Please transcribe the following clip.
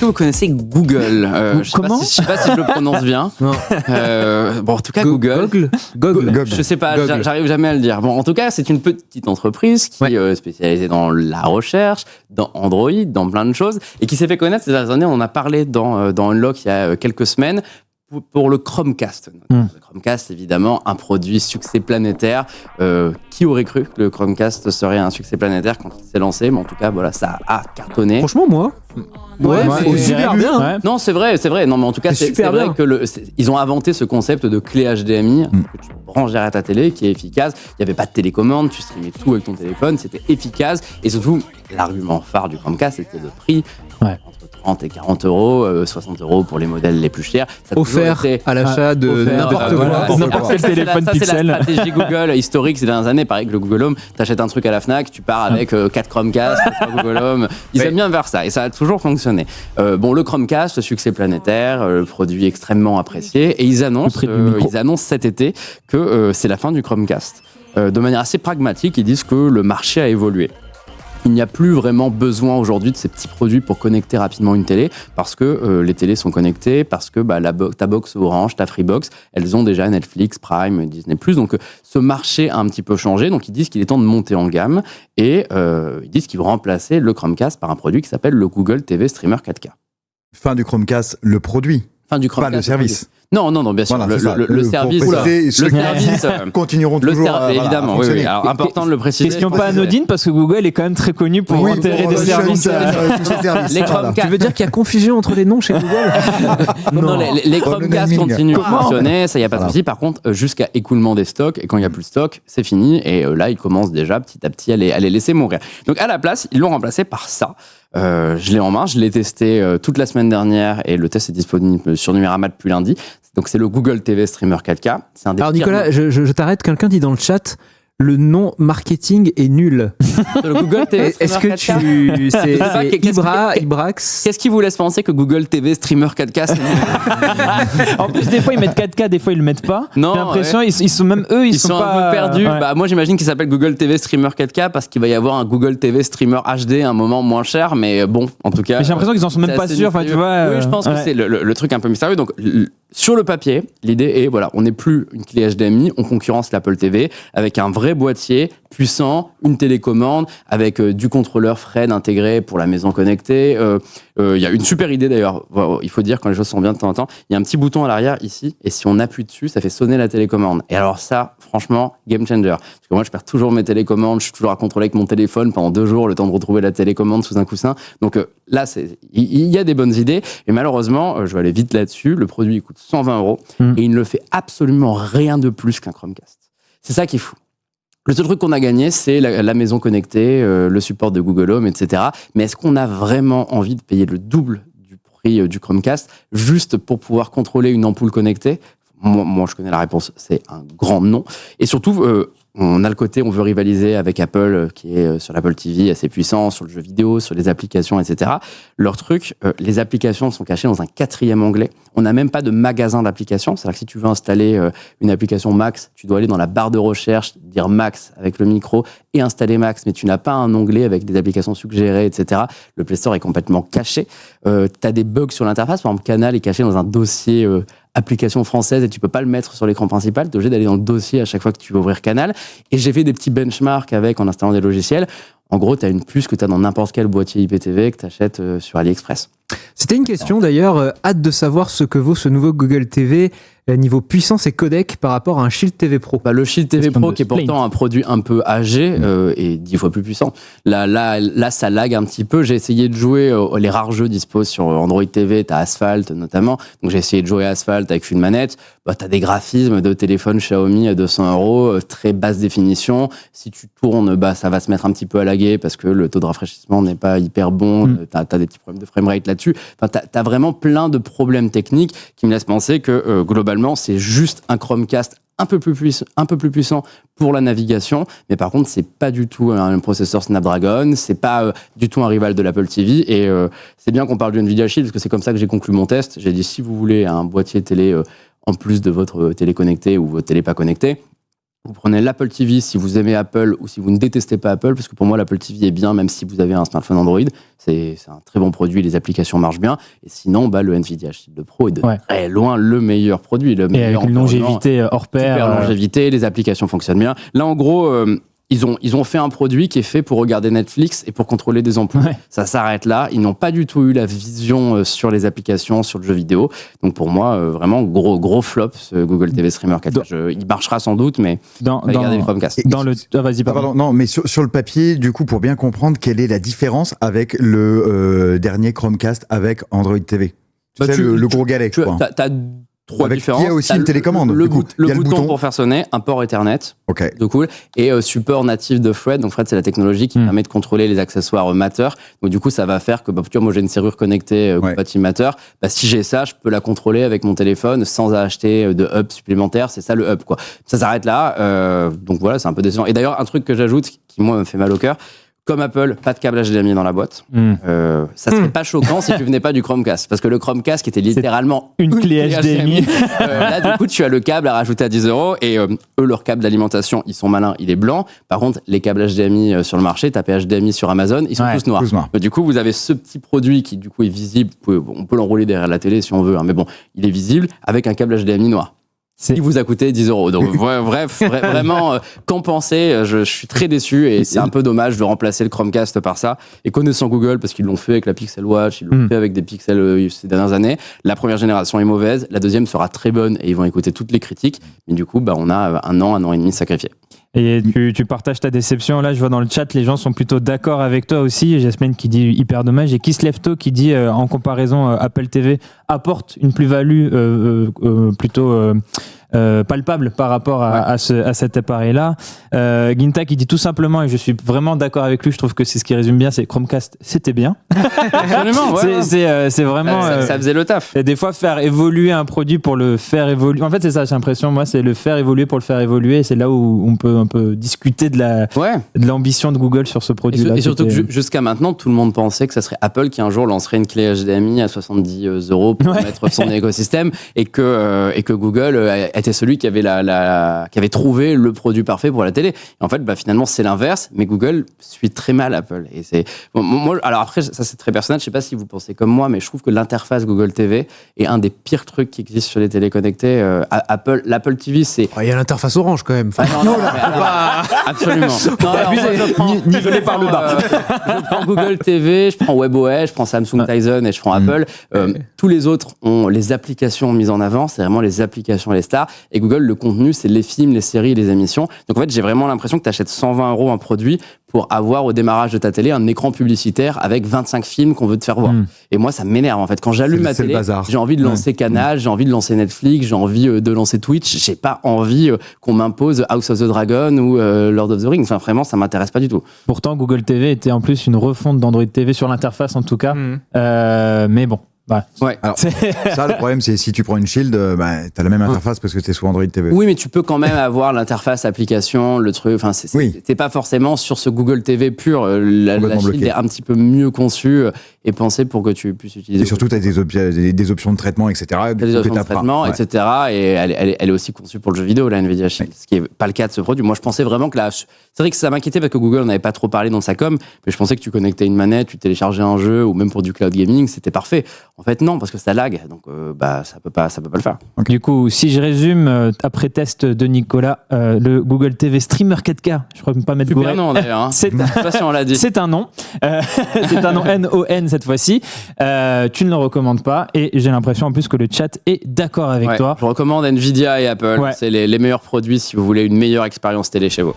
que vous connaissez Google? Comment? Je sais pas si je le prononce bien. Non. Bon, en tout cas, Google. Je sais pas, j'arrive jamais à le dire. Bon, en tout cas, c'est une petite entreprise qui est spécialisée dans la recherche, dans Android, dans plein de choses, et qui s'est fait connaître ces dernières années. On en a parlé dans Unlock il y a quelques semaines. Pour le Chromecast. Le Chromecast, évidemment, un produit succès planétaire. Qui aurait cru que le Chromecast serait un succès planétaire quand il s'est lancé? Mais en tout cas, voilà, ça a cartonné. Franchement, moi. C'est super bien. Ouais. Non, c'est vrai. Non, mais en tout cas, c'est vrai que ils ont inventé ce concept de clé HDMI que tu branches derrière ta télé, qui est efficace. Il n'y avait pas de télécommande, tu streamais tout avec ton téléphone, c'était efficace. Et surtout, l'argument phare du Chromecast, c'était le prix. Entre 30 et 40 euros, 60 euros pour les modèles les plus chers. Ça offert à l'achat de n'importe quel téléphone Pixel. C'est la stratégie Google historique ces dernières années. Pareil que le Google Home, t'achètes un truc à la Fnac, tu pars avec 4 Chromecast, 3 Google Home. Ils aiment bien faire ça et ça a toujours fonctionné. Le Chromecast, succès planétaire, produit extrêmement apprécié, et ils annoncent cet été que c'est la fin du Chromecast. De manière assez pragmatique, ils disent que le marché a évolué. Il n'y a plus vraiment besoin aujourd'hui de ces petits produits pour connecter rapidement une télé, parce que les télés sont connectées, parce que ta box Orange, ta Freebox, elles ont déjà Netflix, Prime, Disney+. Donc ce marché a un petit peu changé, donc ils disent qu'il est temps de monter en gamme, et ils disent qu'ils vont remplacer le Chromecast par un produit qui s'appelle le Google TV Streamer 4K. Fin du Chromecast, le produit, fin du Chromecast, pas le service. Non, bien sûr. Voilà, le service. Le service continueront toujours. Évidemment, oui. Alors, important de le préciser. Question pas anodine, parce que Google est quand même très connu pour enterrer des services. Les Chromecast. Tu veux dire qu'il y a confusion entre les noms chez Google? Non, les Chromecast continuent à fonctionner, ça y a pas de souci. Par contre, jusqu'à écoulement des stocks, et quand il y a plus de stock, c'est fini. Et là, ils commencent déjà petit à petit à les laisser mourir. Donc à la place, ils l'ont remplacé par ça. Je l'ai en main, je l'ai testé toute la semaine dernière, et le test est disponible sur Numérama depuis lundi. Donc c'est le Google TV Streamer 4K. C'est un des Alors Nicolas, je t'arrête, quelqu'un dit dans le chat, le nom marketing est nul. Le Google TV Est-ce que c'est Ibrax? Qu'est-ce qui vous laisse penser que Google TV Streamer 4K c'est nul? En plus, des fois ils mettent 4K, des fois ils le mettent pas. Non, j'ai l'impression ils sont même eux, ils sont pas un peu perdus. Moi j'imagine qu'il s'appelle Google TV Streamer 4K parce qu'il va y avoir un Google TV Streamer HD à un moment moins cher, mais bon, en tout cas. Mais j'ai l'impression qu'ils en sont même pas sûrs. Enfin, tu vois. Oui, je pense que c'est le truc un peu mystérieux. Donc sur le papier, l'idée est on n'est plus une clé HDMI, on concurrence l'Apple TV avec un vrai boîtier puissant, une télécommande avec du contrôleur Fred intégré pour la maison connectée. Il y a une super idée d'ailleurs, il faut dire quand les choses sont bien de temps en temps, il y a un petit bouton à l'arrière ici, et si on appuie dessus, ça fait sonner la télécommande. Et alors ça, franchement, game changer. Parce que moi, je perds toujours mes télécommandes, je suis toujours à contrôler avec mon téléphone pendant 2 jours, le temps de retrouver la télécommande sous un coussin. Donc là, il y a des bonnes idées, et malheureusement, je vais aller vite là-dessus, le produit il coûte 120 €, et il ne fait absolument rien de plus qu'un Chromecast. C'est ça qui est fou. Le seul truc qu'on a gagné, c'est la maison connectée, le support de Google Home, etc. Mais est-ce qu'on a vraiment envie de payer le double du prix du Chromecast juste pour pouvoir contrôler une ampoule connectée? Moi, je connais la réponse, c'est un grand non. Et surtout, on a le côté, on veut rivaliser avec Apple, qui est sur l'Apple TV assez puissant, sur le jeu vidéo, sur les applications, etc. Leur truc, les applications sont cachées dans un 4e onglet. On n'a même pas de magasin d'applications. C'est-à-dire que si tu veux installer une application Max, tu dois aller dans la barre de recherche, dire Max avec le micro et installer Max, mais tu n'as pas un onglet avec des applications suggérées, etc. Le Play Store est complètement caché. Tu as des bugs sur l'interface. Par exemple, Canal est caché dans un dossier application française et tu peux pas le mettre sur l'écran principal. Tu es obligé d'aller dans le dossier à chaque fois que tu veux ouvrir Canal. Et j'ai fait des petits benchmarks en installant des logiciels. En gros, tu as une puce que tu as dans n'importe quel boîtier IPTV que tu achètes sur AliExpress. C'était une question d'ailleurs, hâte de savoir ce que vaut ce nouveau Google TV niveau puissance et codec par rapport à un Shield TV Pro. Le Shield TV Pro, qui est pourtant un produit un peu âgé, est 10 fois plus puissant. Là, ça lag un petit peu. J'ai essayé de jouer, les rares jeux disposent sur Android TV, t'as Asphalt notamment. Donc j'ai essayé de jouer à Asphalt avec une manette. T'as des graphismes de téléphone Xiaomi à 200 €, très basse définition. Si tu tournes, ça va se mettre un petit peu à laguer parce que le taux de rafraîchissement n'est pas hyper bon. T'as des petits problèmes de framerate là-dessus. T'as vraiment plein de problèmes techniques qui me laissent penser que globalement, c'est juste un Chromecast un peu plus puissant pour la navigation, mais par contre, c'est pas du tout un processeur Snapdragon, c'est pas du tout un rival de l'Apple TV, et c'est bien qu'on parle du Nvidia Shield, parce que c'est comme ça que j'ai conclu mon test. J'ai dit, si vous voulez un boîtier télé en plus de votre télé connectée ou votre télé pas connectée, Vous prenez l'Apple TV si vous aimez Apple ou si vous ne détestez pas Apple, parce que pour moi, l'Apple TV est bien, même si vous avez un smartphone Android. C'est un très bon produit, les applications marchent bien. Et sinon, le Nvidia Shield Pro est de très loin le meilleur produit. Le meilleur avec une longévité hors pair. Super longévité, les applications fonctionnent bien. Là, en gros... Ils ont fait un produit qui est fait pour regarder Netflix et pour contrôler des ampoules. Ouais. Ça s'arrête là. Ils n'ont pas du tout eu la vision sur les applications, sur le jeu vidéo. Donc pour moi, vraiment gros flop ce Google TV Streamer 4K. Il marchera sans doute, mais regardez le Chromecast. Vas-y, pardon. Non, mais sur le papier, du coup, pour bien comprendre, quelle est la différence avec le dernier Chromecast avec Android TV? Le gros galet, je crois. T'as trois différences. Il y a aussi une télécommande. Le bouton pour faire sonner, un port Ethernet, de cool, et support natif de Thread. Donc Thread, c'est la technologie qui permet de contrôler les accessoires Matter. Donc du coup, ça va faire que, tu vois, moi j'ai une serrure connectée compatible Matter. Si j'ai ça, je peux la contrôler avec mon téléphone sans acheter de hub supplémentaire. C'est ça le hub, quoi. Ça s'arrête là. Donc voilà, c'est un peu décevant. Et d'ailleurs, un truc que j'ajoute qui moi me fait mal au cœur. Comme Apple, pas de câble HDMI dans la boîte. Ça serait pas choquant si tu venais pas du Chromecast. Parce que le Chromecast, qui était littéralement une clé HDMI. Là, du coup, tu as le câble à rajouter à 10 €. Et eux, leur câble d'alimentation, ils sont malins, il est blanc. Par contre, les câbles HDMI sur le marché, tapez HDMI sur Amazon, ils sont tous noirs. Du coup, vous avez ce petit produit qui, du coup, est visible. On peut l'enrouler derrière la télé si on veut. Mais bon, il est visible avec un câble HDMI noir. Qui vous a coûté 10 €. Donc, bref, vraiment, qu'en penser? Je suis très déçu et c'est un peu dommage de remplacer le Chromecast par ça. Et connaissant Google, parce qu'ils l'ont fait avec la Pixel Watch, ils l'ont fait avec des Pixel ces dernières années, la première génération est mauvaise, la deuxième sera très bonne et ils vont écouter toutes les critiques. Mais du coup, on a un an et demi sacrifié. Et tu partages ta déception. Là, je vois dans le chat, les gens sont plutôt d'accord avec toi aussi. Jasmine qui dit hyper dommage. Et Kislefto qui dit, en comparaison, Apple TV apporte une plus-value plutôt palpable par rapport à cet appareil-là. Ginta qui dit tout simplement, et je suis vraiment d'accord avec lui, je trouve que c'est ce qui résume bien, c'est Chromecast, c'était bien. Absolument, c'est vraiment... ça faisait le taf. Et des fois, faire évoluer un produit pour le faire évoluer. En fait, c'est ça, j'ai l'impression, moi, c'est le faire évoluer pour le faire évoluer. Et c'est là où on peut un peu discuter de l'ambition de Google sur ce produit-là. Et surtout que jusqu'à maintenant, tout le monde pensait que ça serait Apple qui un jour lancerait une clé HDMI à 70 € pour mettre son écosystème et que Google était celui qui avait qui avait trouvé le produit parfait pour la télé. Et en fait, finalement, c'est l'inverse, mais Google suit très mal Apple. Et c'est moi, alors après, ça c'est très personnel. Je sais pas si vous pensez comme moi, mais je trouve que l'interface Google TV est un des pires trucs qui existent sur les télés connectées. L'Apple TV, c'est. Il y a l'interface Orange quand même. Absolument. Nivelé par le bas. Je prends Google TV, je prends WebOS, je prends Samsung Tizen et je prends Apple. Tous les autres ont les applications mises en avant. C'est vraiment les applications et les stars. Et Google, le contenu, c'est les films, les séries, les émissions. Donc en fait, j'ai vraiment l'impression que tu achètes 120 € un produit pour avoir au démarrage de ta télé un écran publicitaire avec 25 films qu'on veut te faire voir. Et moi, ça m'énerve en fait. Quand j'allume ma télé, j'ai envie de lancer Canal, j'ai envie de lancer Netflix, j'ai envie de lancer Twitch. J'ai pas envie qu'on m'impose House of the Dragon ou Lord of the Rings. Enfin, vraiment, ça m'intéresse pas du tout. Pourtant, Google TV était en plus une refonte d'Android TV sur l'interface en tout cas. Mais bon. Alors, ça, le problème, c'est si tu prends une Shield, t'as la même interface parce que c'est sous Android TV. Oui, mais tu peux quand même avoir l'interface application, le truc. Enfin, t'es pas forcément sur ce Google TV pur. La Shield est un petit peu mieux conçue et pensée pour que tu puisses utiliser. Et surtout, t'as des options de traitement, etc. Des options de traitement, etc. Et elle est aussi conçue pour le jeu vidéo, la Nvidia Shield, ce qui est pas le cas de ce produit. Moi, je pensais vraiment que c'est vrai que ça m'inquiétait parce que Google n'avait pas trop parlé dans sa com, mais je pensais que tu connectais une manette, tu téléchargeais un jeu ou même pour du cloud gaming, c'était parfait. En fait, non, parce que ça lag, donc ça peut pas le faire. Okay. Du coup, si je résume, après test de Nicolas, le Google TV Streamer 4K, je crois pas mettre Super nom d'ailleurs. Je sais pas si on l'a dit. C'est un nom. C'est un nom NON cette fois-ci. Tu ne le recommandes pas et j'ai l'impression en plus que le chat est d'accord avec toi. Je recommande Nvidia et Apple. C'est les meilleurs produits si vous voulez une meilleure expérience télé chez vous.